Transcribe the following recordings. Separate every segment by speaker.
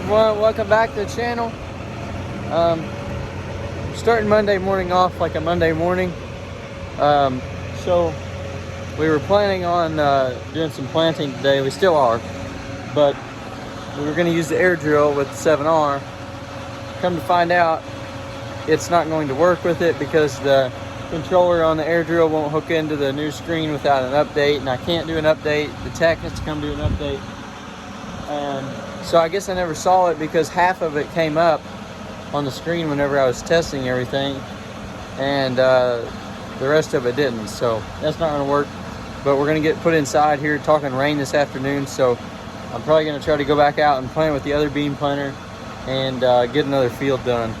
Speaker 1: everyone, welcome back to the channel. Starting Monday morning off like a Monday morning. So we were planning on doing some planting today. We still are, but we were going to use the air drill with the 7R. Come to find out, it's not going to work with it because the controller on the air drill won't hook into the new screen without an update, and I can't do an update. The tech has to come do an update. And so I guess I never saw it because half of it came up on the screen whenever I was testing everything, and the rest of it didn't. So that's not going to work. But we're going to get put inside here, talking rain this afternoon. So I'm probably going to try to go back out and plant with the other bean planter and get another field done.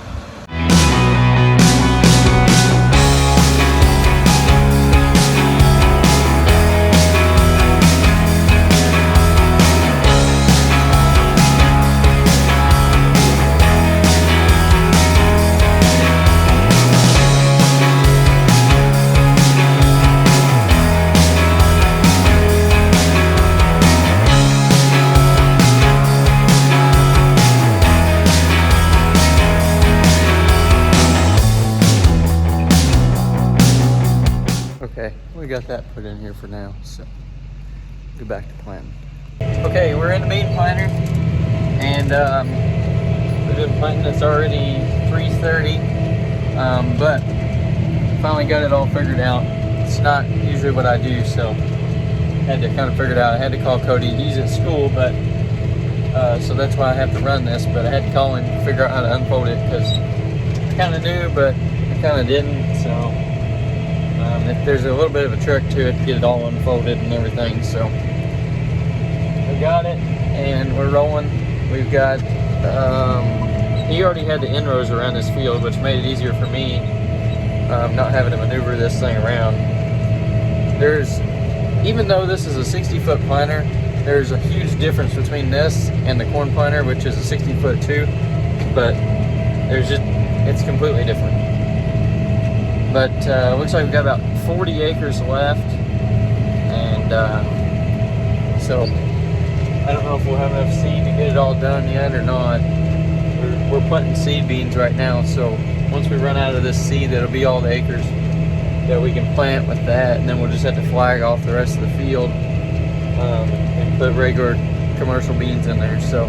Speaker 1: Okay, we got that put in here for now, so go back to planting. Okay, we're in the bean planter, and we're doing planting. It's already 3:30, but finally got it all figured out. It's not usually what I do, so I had to kind of figure it out. I had to call Cody. He's at school, but so that's why I have to run this, but I had to call him to figure out how to unfold it because I kind of knew, but I kind of didn't, so if there's a little bit of a trick to it to get it all unfolded and everything. So we got it and we're rolling. We've got he already had the end rows around this field, which made it easier for me not having to maneuver this thing around. Even though this is a 60-foot planter, there's a huge difference between this and the corn planter, which is a 60-foot too, but it's completely different. But looks like we've got about 40 acres left, and so I don't know if we'll have enough seed to get it all done yet or not. We're planting seed beans right now, so once we run out of this seed, that'll be all the acres that we can plant with that, and then we'll just have to flag off the rest of the field and put regular commercial beans in there. So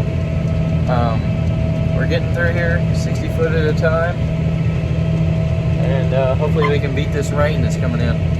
Speaker 1: we're getting through here 60 foot at a time, and hopefully we can beat this rain that's coming in.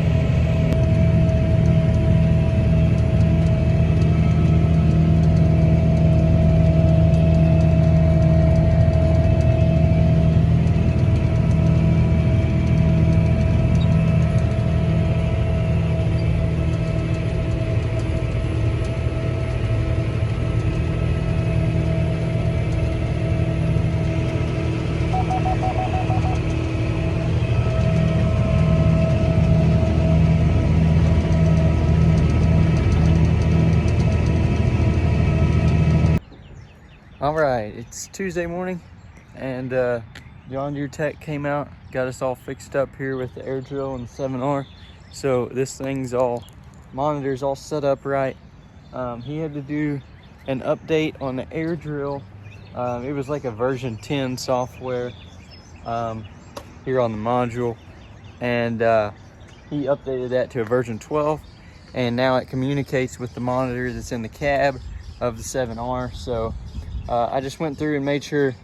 Speaker 1: All right, it's Tuesday morning, and John Deere Tech came out, got us all fixed up here with the air drill and the 7R. So this thing's monitors all set up right. He had to do an update on the air drill. It was like a version 10 software here on the module, and he updated that to a version 12, and now it communicates with the monitor that's in the cab of the 7R. So I just went through and made sure,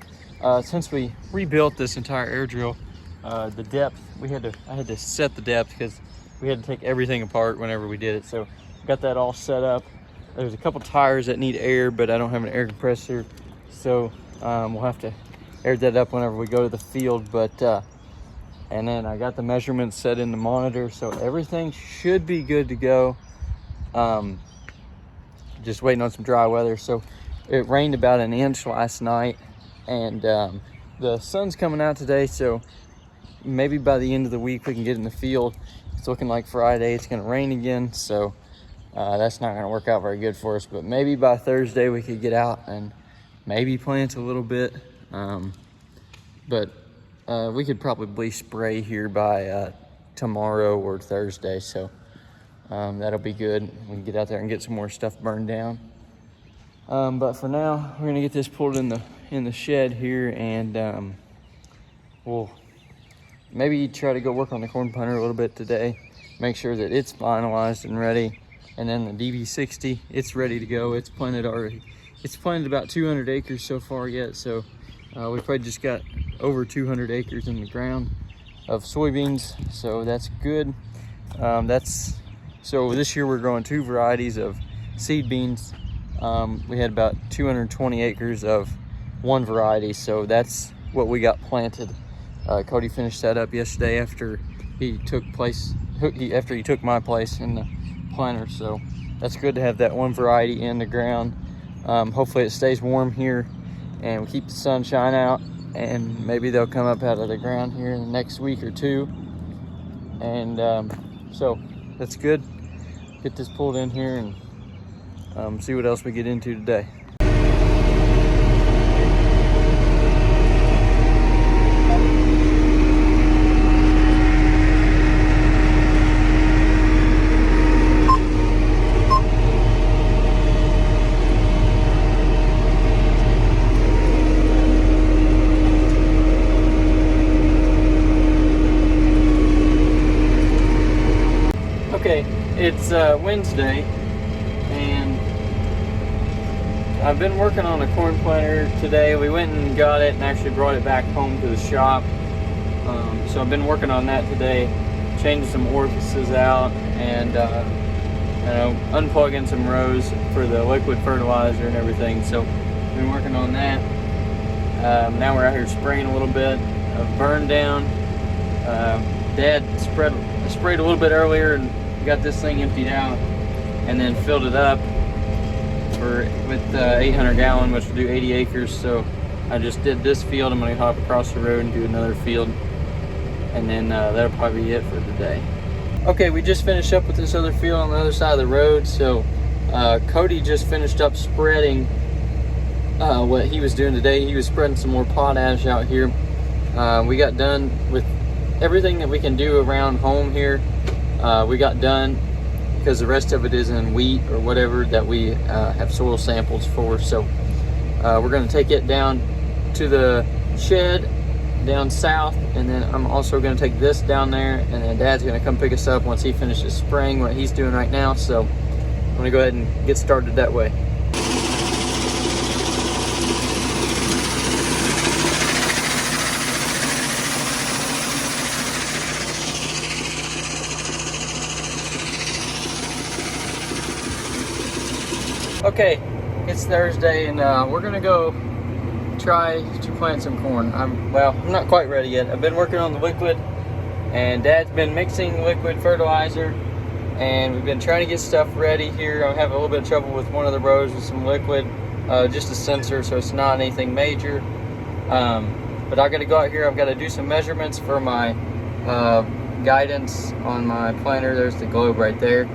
Speaker 1: since we rebuilt this entire air drill, the depth, I had to set the depth because we had to take everything apart whenever we did it. So got that all set up. There's a couple tires that need air, but I don't have an air compressor, so we'll have to air that up whenever we go to the field. But and then I got the measurements set in the monitor, so everything should be good to go. Just waiting on some dry weather. So it rained about an inch last night, and the sun's coming out today, so maybe by the end of the week we can get in the field. It's looking like Friday it's going to rain again, so that's not going to work out very good for us. But maybe by Thursday we could get out and maybe plant a little bit, but we could probably spray here by tomorrow or Thursday, so that'll be good. We can get out there and get some more stuff burned down. But for now, we're gonna get this pulled in the shed here, and we'll maybe try to go work on the corn planter a little bit today, make sure that it's finalized and ready. And then the DB60, it's ready to go. It's planted already. It's planted about 200 acres so far yet, so we probably just got over 200 acres in the ground of soybeans, so that's good. So this year we're growing 2 varieties of seed beans. We had about 220 acres of one variety, so that's what we got planted. Cody finished that up yesterday after he took my place in the planter, so that's good to have that one variety in the ground. Hopefully it stays warm here and we keep the sunshine out, and maybe they'll come up out of the ground here in the next week or 2. And so that's good. Get this pulled in here and see what else we get into today. Okay, it's Wednesday, and I've been working on a corn planter today. We went and got it and actually brought it back home to the shop. So I've been working on that today, changing some orifices out and unplugging some rows for the liquid fertilizer and everything. So I've been working on that. Now we're out here spraying a little bit of burn down. Dad sprayed a little bit earlier and got this thing emptied out, and then filled it up with 800 gallon, which will do 80 acres. So I just did this field. I'm going to hop across the road and do another field, and then that'll probably be it for today. Okay, we just finished up with this other field on the other side of the road. So Cody just finished up spreading what he was doing today. He was spreading some more potash out here. We got done with everything that we can do around home here. We got done because the rest of it is in wheat or whatever that we have soil samples for. So we're going to take it down to the shed down south, and then I'm also going to take this down there, and then Dad's going to come pick us up once he finishes spraying what he's doing right now. So I'm going to go ahead and get started that way. Okay, it's Thursday, and we're gonna go try to plant some corn. I'm not quite ready yet. I've been working on the liquid, and Dad's been mixing liquid fertilizer, and we've been trying to get stuff ready here. I'm having a little bit of trouble with one of the rows with some liquid, just a sensor, so it's not anything major. But I gotta go out here. I've got to do some measurements for my guidance on my planter. There's the globe right there.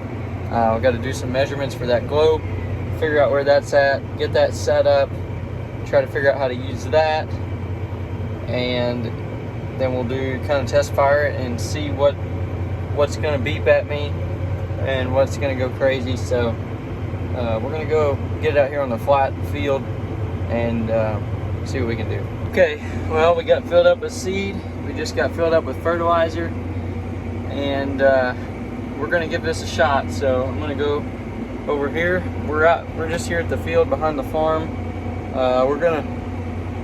Speaker 1: I've got to do some measurements for that globe, figure out where that's at, get that set up, try to figure out how to use that, and then we'll do kind of test fire it and see what's going to beep at me and what's going to go crazy. So we're going to go get it out here on the flat field and see what we can do. Okay, well, we got filled up with seed. We just got filled up with fertilizer, and we're going to give this a shot. So I'm going to go over here. We're just here at the field behind the farm. We're gonna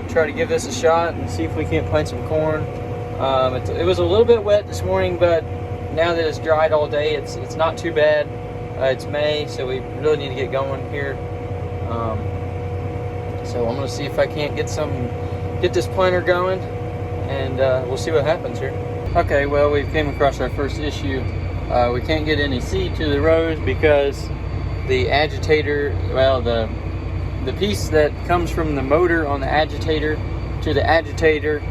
Speaker 1: try to give this a shot and see if we can't plant some corn. It was a little bit wet this morning, but now that it's dried all day, it's not too bad. It's May, so we really need to get going here. So I'm gonna see if I can't get this planter going, and we'll see what happens here. Okay, well, we came across our first issue. We can't get any seed to the rows because the agitator, well, the piece that comes from the motor on the agitator to the agitator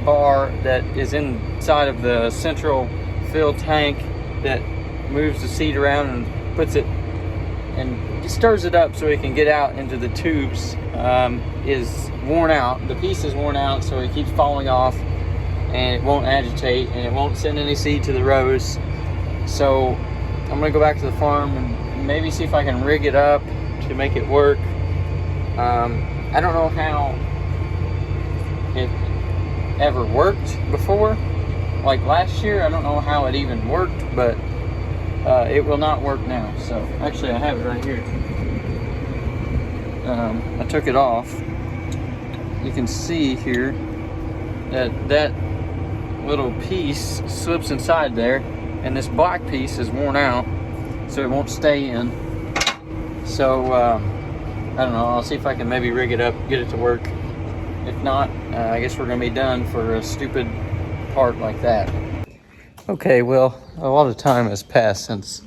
Speaker 1: bar that is inside of the central fill tank that moves the seed around and puts it and stirs it up so it can get out into the tubes, is worn out. The piece is worn out, so it keeps falling off, and it won't agitate, and it won't send any seed to the rows. So I'm gonna go back to the farm and maybe see if I can rig it up to make it work. I don't know how it ever worked before. Like last year, I don't know how it even worked, but it will not work now. So actually I have it right here. I took it off. You can see here that little piece slips inside there, and this black piece is worn out, so it won't stay in. So I don't know, I'll see if I can maybe rig it up, get it to work. If not, I guess we're gonna be done for a stupid part like that. Okay, well, a lot of time has passed since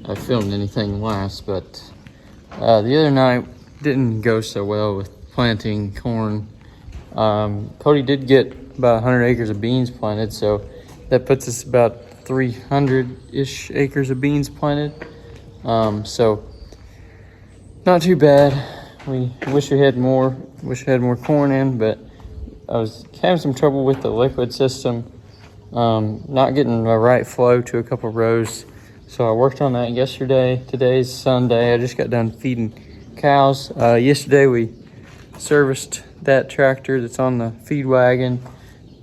Speaker 1: I filmed anything last, but the other night didn't go so well with planting corn. Cody did get about 100 acres of beans planted, so that puts us about 300-ish acres of beans planted. So not too bad. We wish we had more corn in, but I was having some trouble with the liquid system, not getting the right flow to a couple rows. So I worked on that yesterday. Today's Sunday. I just got done feeding cows. Yesterday we serviced that tractor that's on the feed wagon.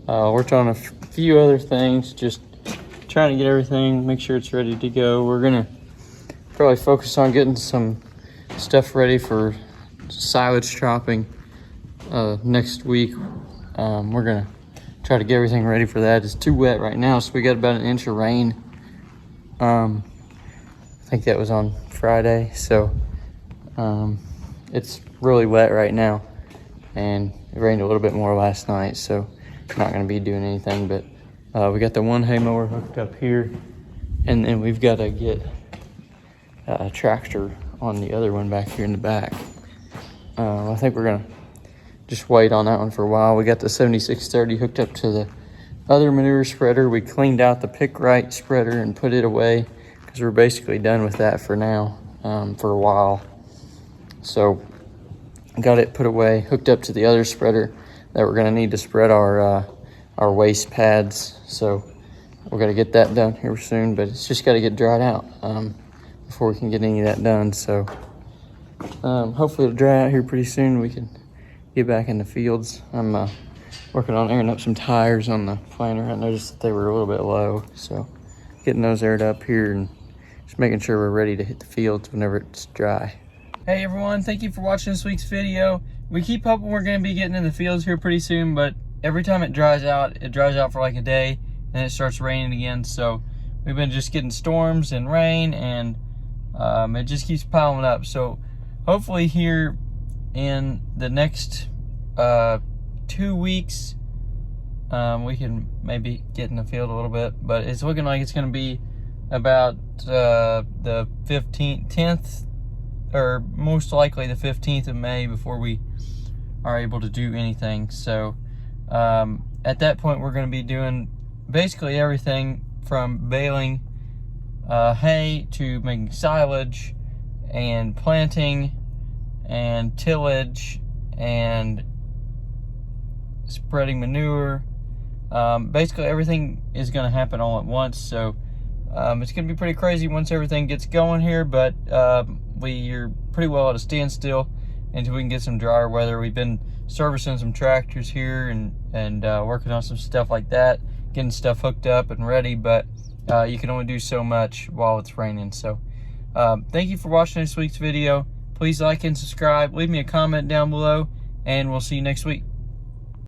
Speaker 1: Worked on a few other things, just trying to get everything, make sure it's ready to go. We're gonna probably focus on getting some stuff ready for silage chopping next week. We're gonna try to get everything ready for that. It's too wet right now, so we got about an inch of rain. I think that was on Friday, so it's really wet right now, and it rained a little bit more last night, so not going to be doing anything. But we got the one hay mower hooked up here, and then we've got to get a tractor on the other one back here in the back. I think we're going to just wait on that one for a while. We got the 7630 hooked up to the other manure spreader. We cleaned out the pick right spreader and put it away because we're basically done with that for now, for a while. So got it put away, hooked up to the other spreader that we're gonna need to spread our waste pads. So we're gonna get that done here soon, but it's just got to get dried out before we can get any of that done. So hopefully it'll dry out here pretty soon. We can get back in the fields. I'm working on airing up some tires on the planter. I noticed that they were a little bit low, so getting those aired up here and just making sure we're ready to hit the fields whenever it's dry. Hey everyone, thank you for watching this week's video. We keep hoping we're going to be getting in the fields here pretty soon, but every time it dries out for like a day, and it starts raining again. So we've been just getting storms and rain, and it just keeps piling up. So hopefully here in the next 2 weeks, we can maybe get in the field a little bit, but it's looking like it's going to be about the 10th, or most likely the 15th of May before we are able to do anything. So at that point, we're going to be doing basically everything from baling hay to making silage and planting and tillage and spreading manure. Basically everything is going to happen all at once. So it's going to be pretty crazy once everything gets going here, but we're pretty well at a standstill until we can get some drier weather. We've been servicing some tractors here and working on some stuff like that, getting stuff hooked up and ready, but you can only do so much while it's raining. So thank you for watching this week's video. Please like and subscribe, leave me a comment down below, and we'll see you next week.